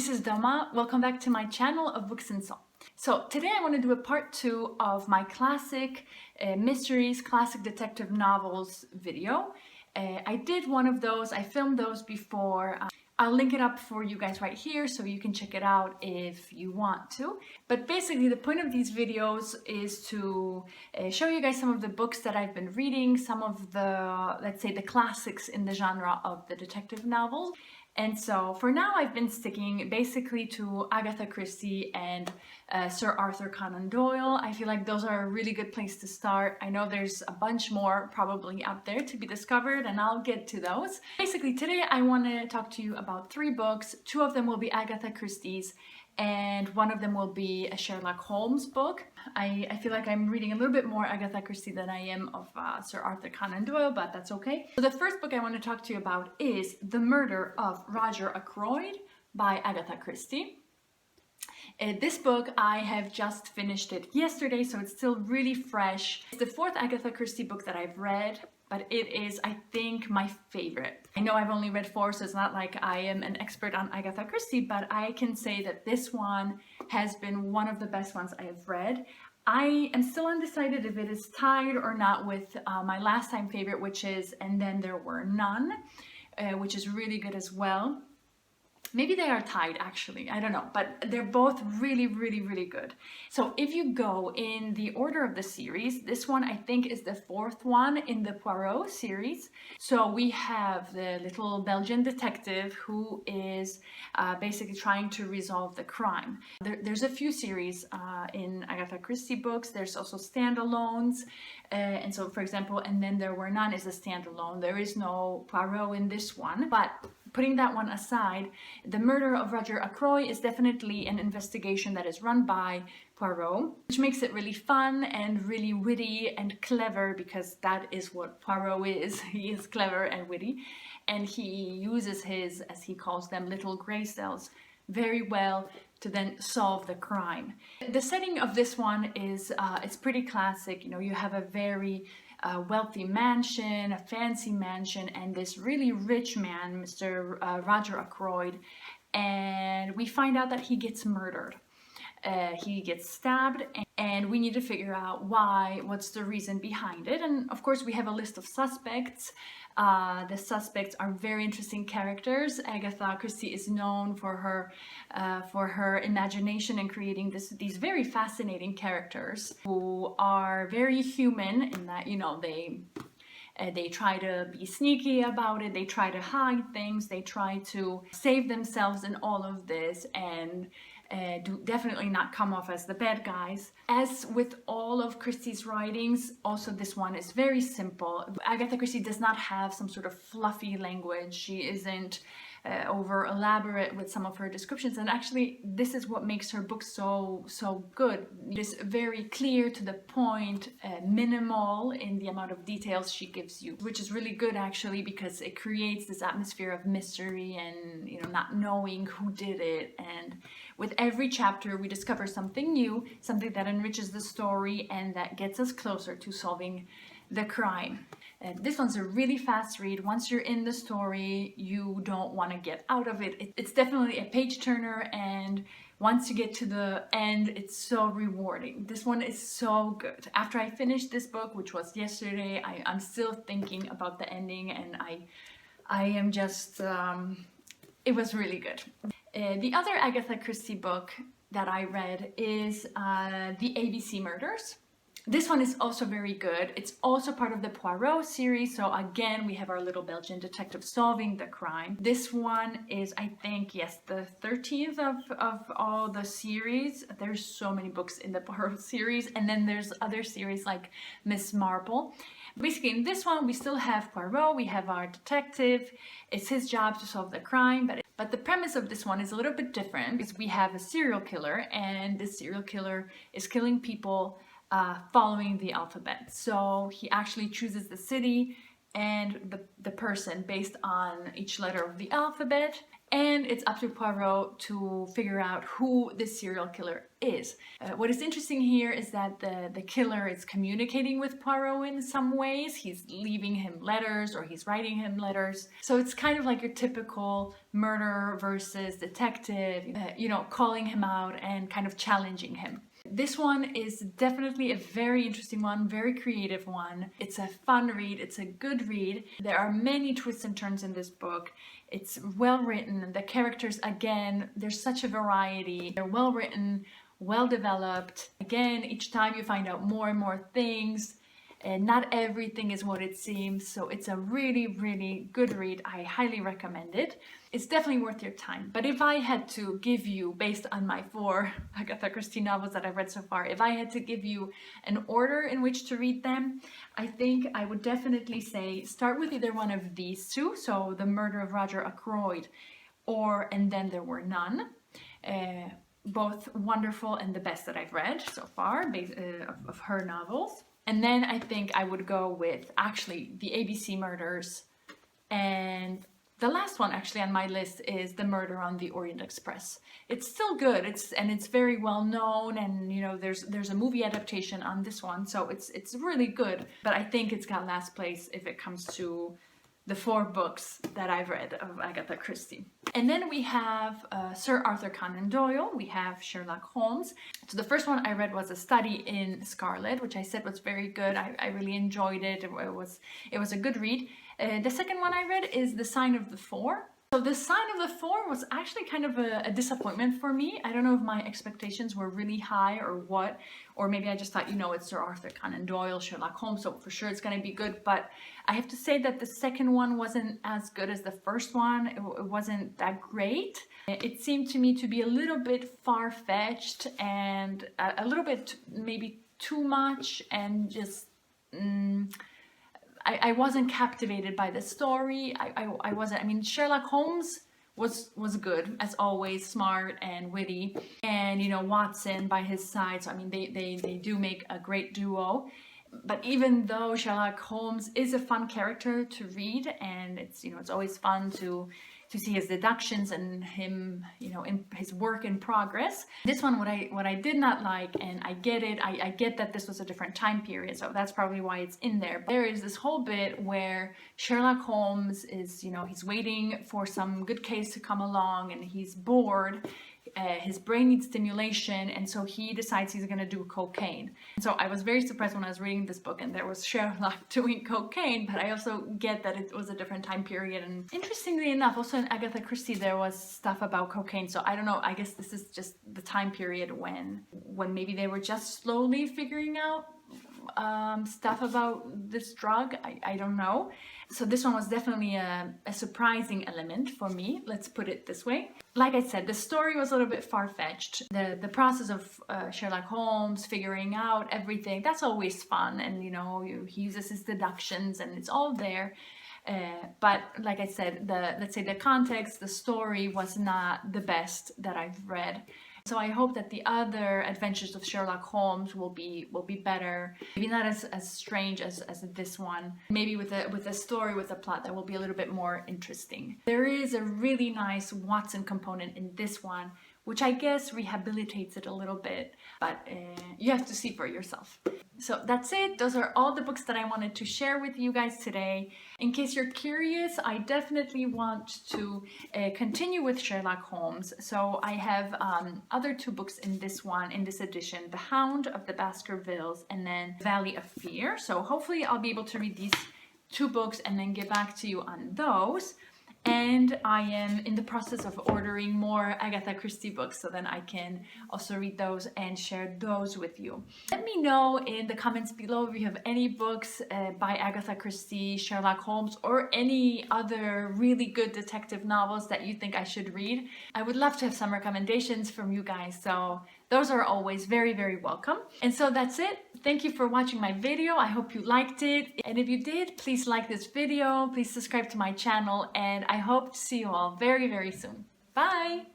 this is Doma. Welcome back to my channel of Books and Song. So today I want to do a part 2 of my classic mysteries, classic detective novels video. I did one of those, I filmed those before. I'll link it up for you guys right here so you can check it out if you want to. But basically the point of these videos is to show you guys some of the books that I've been reading, some of the, let's say, the classics in the genre of the detective novels. And so for now I've been sticking basically to Agatha Christie and Sir Arthur Conan Doyle. I feel like those are a really good place to start. I know there's a bunch more probably out there to be discovered, and I'll get to those. Basically today I want to talk to you about 3 books. 2 of them will be Agatha Christie's and 1 of them will be a Sherlock Holmes book. I feel like I'm reading a little bit more Agatha Christie than I am of Sir Arthur Conan Doyle, but that's okay. So the first book I want to talk to you about is The Murder of Roger Ackroyd by Agatha Christie. This book, I have just finished it yesterday, so it's still really fresh. It's the 4th Agatha Christie book that I've read, but it is, I think, my favorite. I know I've only read 4, so it's not like I am an expert on Agatha Christie, but I can say that this one has been one of the best ones I have read. I am still undecided if it is tied or not with my last time favorite, which is And Then There Were None, which is really good as well. Maybe they are tied actually, I don't know, but they're both really, really, really good. So if you go in the order of the series, this one I think is the 4th one in the Poirot series. So we have the little Belgian detective who is basically trying to resolve the crime. There's a few series in Agatha Christie books. There's also standalones. And so for example, And Then There Were None is a standalone. There is no Poirot in this one, but putting that one aside, The Murder of Roger Ackroyd is definitely an investigation that is run by Poirot, which makes it really fun and really witty and clever, because that is what Poirot is. He is clever and witty, and he uses his, as he calls them, little grey cells very well to then solve the crime. The setting of this one is it's pretty classic. You know, you have a very wealthy mansion, a fancy mansion, and this really rich man, Mr. Roger Ackroyd, and we find out that he gets murdered. He gets stabbed, and we need to figure out why, what's the reason behind it. And of course we have a list of suspects. The suspects are very interesting characters. Agatha Christie is known for her imagination and creating these very fascinating characters who are very human in that, you know, they try to be sneaky about it, they try to hide things, they try to save themselves in all of this, and do definitely not come off as the bad guys. As with all of Christie's writings, also this one is very simple. Agatha Christie does not have some sort of fluffy language. She isn't over elaborate with some of her descriptions, and actually this is what makes her book so good. It is very clear, to the point, minimal in the amount of details she gives you, which is really good actually, because it creates this atmosphere of mystery and, you know, not knowing who did it. And with every chapter we discover something new, something that enriches the story and that gets us closer to solving the crime. This one's a really fast read. Once you're in the story, you don't want to get out of it. It's definitely a page turner, and once you get to the end, it's so rewarding. This one is so good. After I finished this book, which was yesterday, I'm still thinking about the ending, and I am just, it was really good. The other Agatha Christie book that I read is The ABC Murders. This one is also very good. It's also part of the Poirot series, so again we have our little Belgian detective solving the crime. This one is, I think, yes, the 13th of all the series. There's so many books in the Poirot series, and then there's other series like Miss Marple. Basically in this one we still have Poirot, we have our detective. It's his job to solve the crime, but the premise of this one is a little bit different, because we have a serial killer, and this serial killer is killing people following the alphabet. So he actually chooses the city and the person based on each letter of the alphabet, and it's up to Poirot to figure out who this serial killer is. What is interesting here is that the killer is communicating with Poirot in some ways. He's leaving him letters or he's writing him letters. So it's kind of like your typical murder versus detective, you know, calling him out and kind of challenging him. This one is definitely a very interesting one, very creative one. It's a fun read, it's a good read. There are many twists and turns in this book. It's well written. The characters, again, there's such a variety. They're well written, well developed. Again, each time you find out more and more things. And not everything is what it seems, so it's a really, really good read. I highly recommend it. It's definitely worth your time. But if I had to give you, based on my 4 Agatha Christie novels that I've read so far, if I had to give you an order in which to read them, I think I would definitely say start with either one of these two, so The Murder of Roger Ackroyd or And Then There Were None. Both wonderful and the best that I've read so far of her novels. And then I think I would go with actually the ABC Murders, and the last one actually on my list is The Murder on the Orient Express. It's still good, it's very well known, and you know there's a movie adaptation on this one, so it's really good. But I think it's got last place if it comes to the 4 books that I've read of Agatha Christie. And then we have Sir Arthur Conan Doyle, we have Sherlock Holmes. So the first one I read was A Study in Scarlet, which I said was very good. I really enjoyed it. It was a good read. The second one I read is The Sign of the Four. So The Sign of the Four was actually kind of a disappointment for me. I don't know if my expectations were really high or what, or maybe I just thought, you know, it's Sir Arthur Conan Doyle, Sherlock Holmes, so for sure it's going to be good. But I have to say that the second one wasn't as good as the first one. It wasn't that great. It seemed to me to be a little bit far-fetched and a little bit maybe too much, and just I wasn't captivated by the story. I wasn't. I mean, Sherlock Holmes was good as always, smart and witty, and you know, Watson by his side. So I mean, they do make a great duo. But even though Sherlock Holmes is a fun character to read, and it's, you know, it's always fun to see his deductions and him, you know, in his work in progress. This one, what I did not like, and I get it, I get that this was a different time period, so that's probably why it's in there. But there is this whole bit where Sherlock Holmes is, you know, he's waiting for some good case to come along, and he's bored. His brain needs stimulation, and so he decides he's going to do cocaine. And so I was very surprised when I was reading this book and there was Sherlock doing cocaine, but I also get that it was a different time period. And interestingly enough, also in Agatha Christie there was stuff about cocaine, so I don't know, I guess this is just the time period when maybe they were just slowly figuring out stuff about this drug. I don't know. So this one was definitely a surprising element for me, let's put it this way. Like I said, the story was a little bit far-fetched. The process of Sherlock Holmes figuring out everything, that's always fun, and you know, he uses his deductions and it's all there. But like I said, let's say the context, the story was not the best that I've read. So I hope that the other adventures of Sherlock Holmes will be better. Maybe not as strange as this one. Maybe with a story, with a plot that will be a little bit more interesting. There is a really nice Watson component in this one, which I guess rehabilitates it a little bit, but you have to see for yourself. So that's it. Those are all the books that I wanted to share with you guys today. In case you're curious, I definitely want to continue with Sherlock Holmes. So I have other 2 books in this edition, The Hound of the Baskervilles and then Valley of Fear. So hopefully I'll be able to read these 2 books and then get back to you on those. And I am in the process of ordering more Agatha Christie books, so then I can also read those and share those with you. Let me know in the comments below if you have any books by Agatha Christie, Sherlock Holmes, or any other really good detective novels that you think I should read. I would love to have some recommendations from you guys, so those are always very, very welcome. And so that's it. Thank you for watching my video. I hope you liked it. And if you did, please like this video, please subscribe to my channel, and I hope to see you all very, very soon. Bye!